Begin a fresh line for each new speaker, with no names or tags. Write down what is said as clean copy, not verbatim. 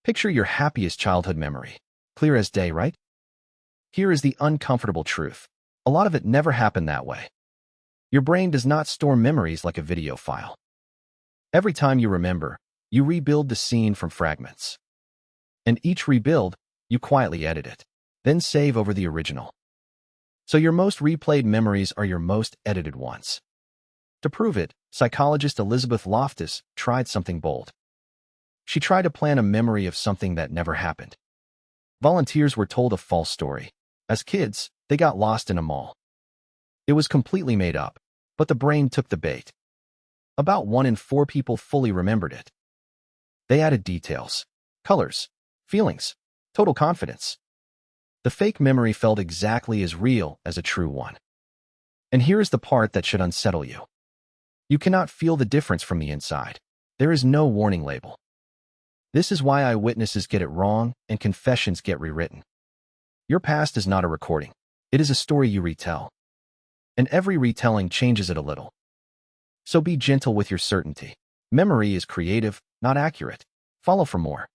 Picture your happiest childhood memory. Clear as day, right? Here is the uncomfortable truth. A lot of it never happened that way. Your brain does not store memories like a video file. Every time you remember, you rebuild the scene from fragments. And each rebuild, you quietly edit it, then save over the original. So your most replayed memories are your most edited ones. To prove it, psychologist Elizabeth Loftus tried something bold. She tried to plan a memory of something that never happened. Volunteers were told a false story. As kids, they got lost in a mall. It was completely made up, but the brain took the bait. About 1 in 4 people fully remembered it. They added details, colors, feelings, total confidence. The fake memory felt exactly as real as a true one. And here is the part that should unsettle you. You cannot feel the difference from the inside. There is no warning label. This is why eyewitnesses get it wrong and confessions get rewritten. Your past is not a recording. It is a story you retell. And every retelling changes it a little. So be gentle with your certainty. Memory is creative, not accurate. Follow for more.